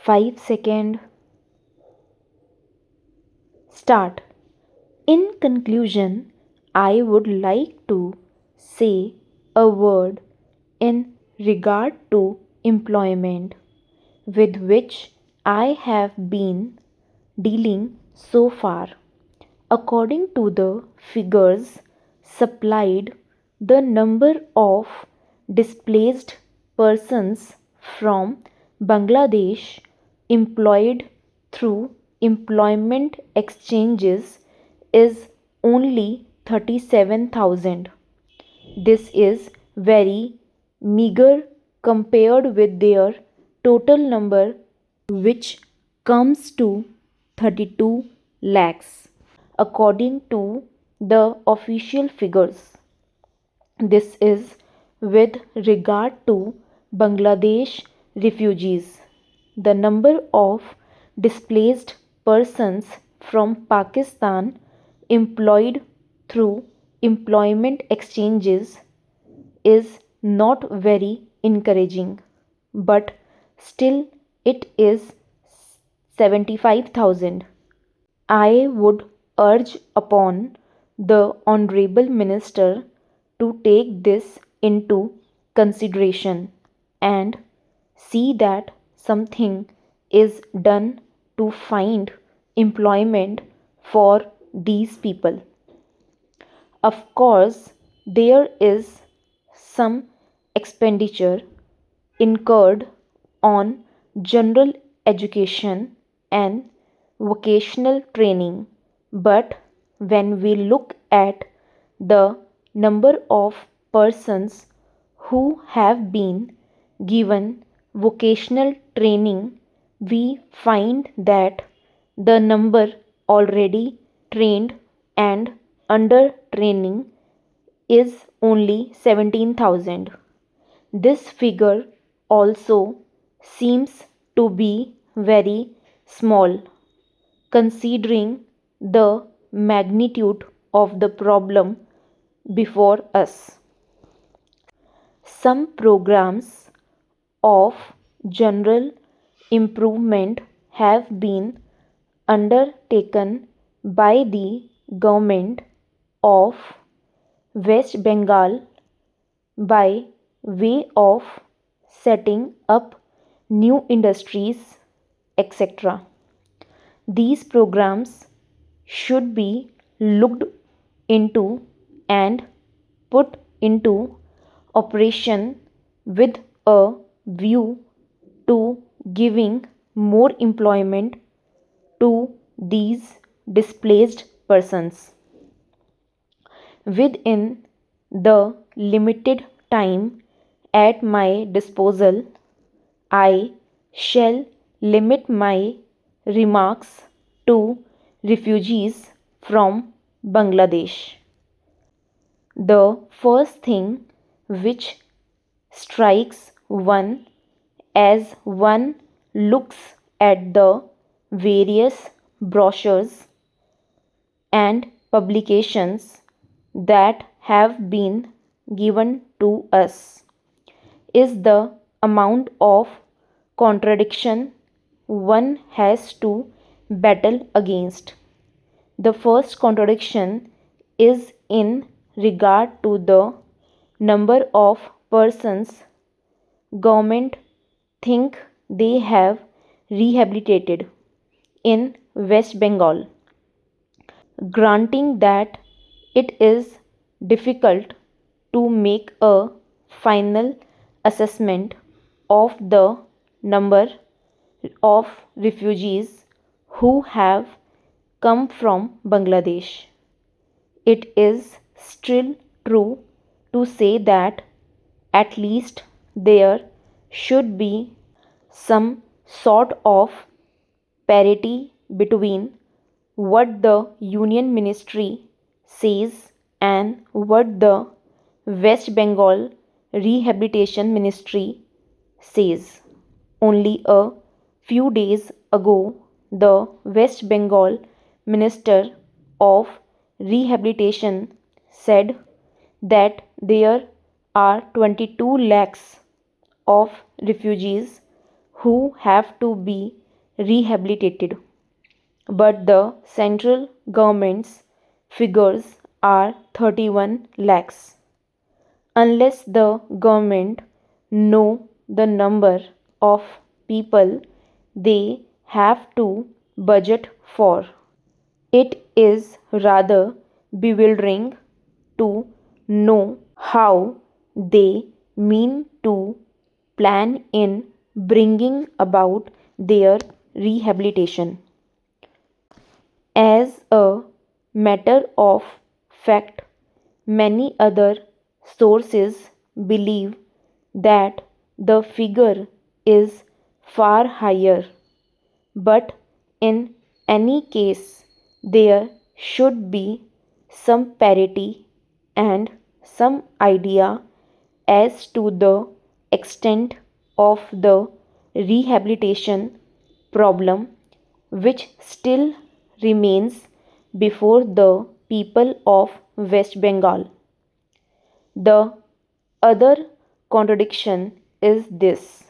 5 second. Start. In conclusion, I would like to say a word in regard to employment with which I have been dealing so far. According to the figures supplied, the number of displaced persons from Bangladesh employed through employment exchanges is only 37,000. This is very meager compared with their total number, which comes to 32 lakhs, according to the official figures. This is with regard to Bangladesh refugees. The number of displaced persons from Pakistan employed through employment exchanges is not very encouraging, but still it is 75,000. I would urge upon the Honorable Minister to take this into consideration and see that something is done to find employment for these people. Of course, there is some expenditure incurred on general education and vocational training, but when we look at the number of persons who have been given vocational training, we find that the number already trained and under training is only 17,000. This figure also seems to be very small considering the magnitude of the problem before us. Some programs of general improvement have been undertaken by the government of West Bengal by way of setting up new industries, etc. These programs should be looked into and put into operation with a view to giving more employment to these displaced persons. Within the limited time at my disposal, I shall limit my remarks to refugees from Bangladesh. The first thing which strikes one as one looks at the various brochures and publications that have been given to us is the amount of contradiction one has to battle against. The first contradiction is in regard to the number of persons government think they have rehabilitated in West Bengal. Granting that it is difficult to make a final assessment of the number of refugees who have come from Bangladesh, it is still true to say that at least there should be some sort of parity between what the Union Ministry says and what the West Bengal Rehabilitation Ministry says. Only a few days ago, the West Bengal Minister of Rehabilitation said that there are 22 lakhs of refugees who have to be rehabilitated, but the central government's figures are 31 lakhs. Unless the government know the number of people they have to budget for, it is rather bewildering to know how they mean to plan in bringing about their rehabilitation. As a matter of fact, many other sources believe that the figure is far higher, but in any case, there should be some parity and some idea as to the extent of the rehabilitation problem which still remains before the people of West Bengal. The other contradiction is this.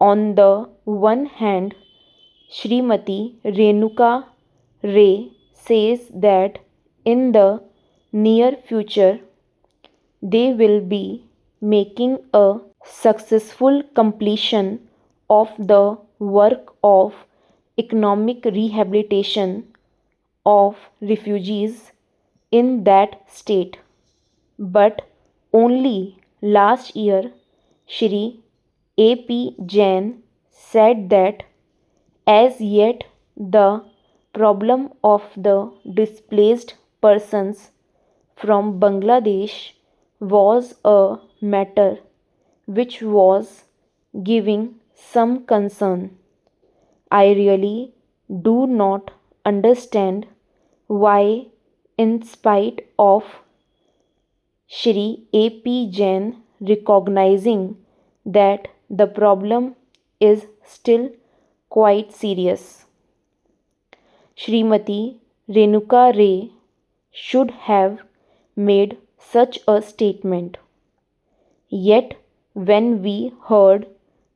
On the one hand, Srimati Renuka Ray says that in the near future they will be making a successful completion of the work of economic rehabilitation of refugees in that state. But only last year, Shri A.P. Jain said that as yet the problem of the displaced persons from Bangladesh was a matter which was giving some concern. I really do not understand why, in spite of Shri A.P. Jain recognizing that the problem is still quite serious, Srimati Renuka Ray should have made such a statement. Yet, when we heard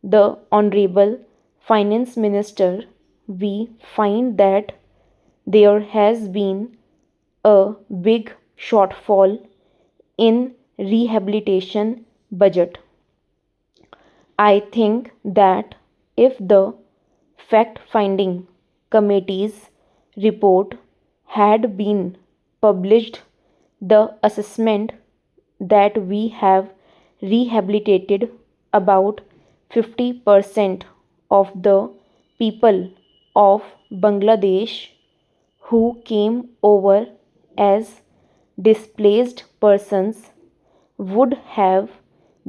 the Honorable Finance Minister, we find that there has been a big shortfall in rehabilitation budget. I think that if the fact finding committee's report had been published, the assessment that we have rehabilitated about 50% of the people of Bangladesh who came over as displaced persons would have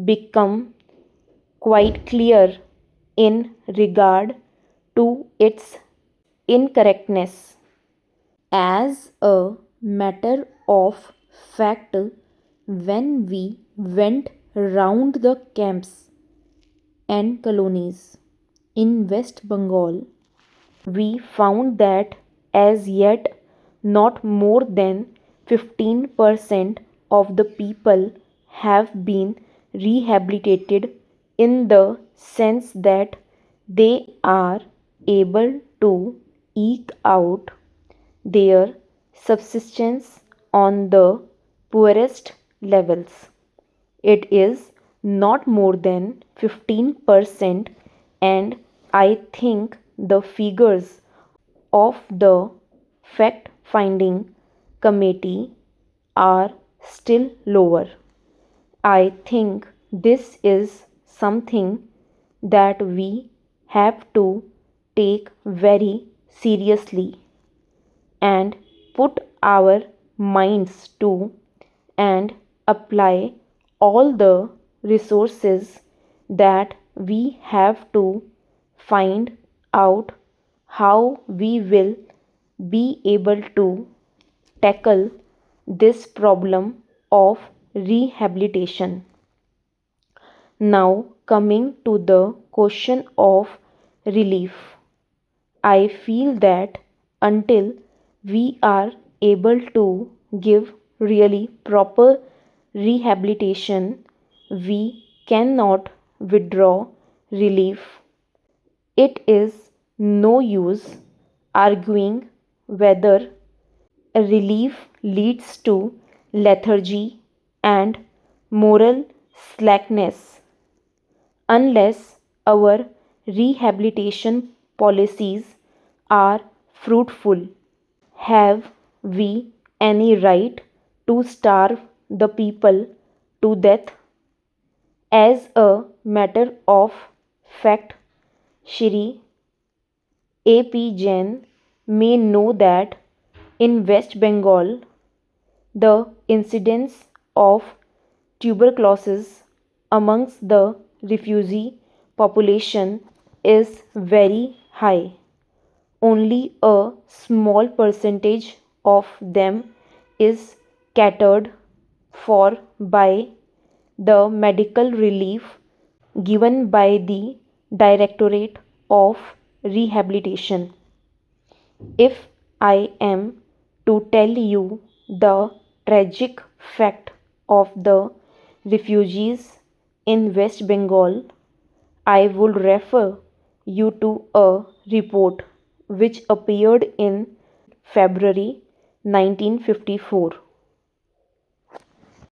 become quite clear in regard to its incorrectness. As a matter of fact, when we went round the camps and colonies in West Bengal, we found that as yet not more than 15% of the people have been rehabilitated in the sense that they are able to eke out their subsistence on the poorest levels. It is not more than 15%, and I think the figures of the fact finding committee are still lower. I think this is something that we have to take very seriously and put our minds to and apply all the resources that we have to find out how we will be able to tackle this problem of rehabilitation. Now, coming to the question of relief, I feel that until we are able to give really proper rehabilitation, we cannot withdraw relief It is no use arguing whether relief leads to lethargy and moral slackness unless our rehabilitation policies are fruitful. Have we any right to starve the people to death? As a matter of fact, Shri A.P. Jain may know that in West Bengal, the incidence of tuberculosis amongst the refugee population is very high. Only a small percentage of them is catered for by the medical relief given by the Directorate of Rehabilitation. If I am to tell you the tragic fact of the refugees in West Bengal, I would refer you to a report which appeared in February 1954.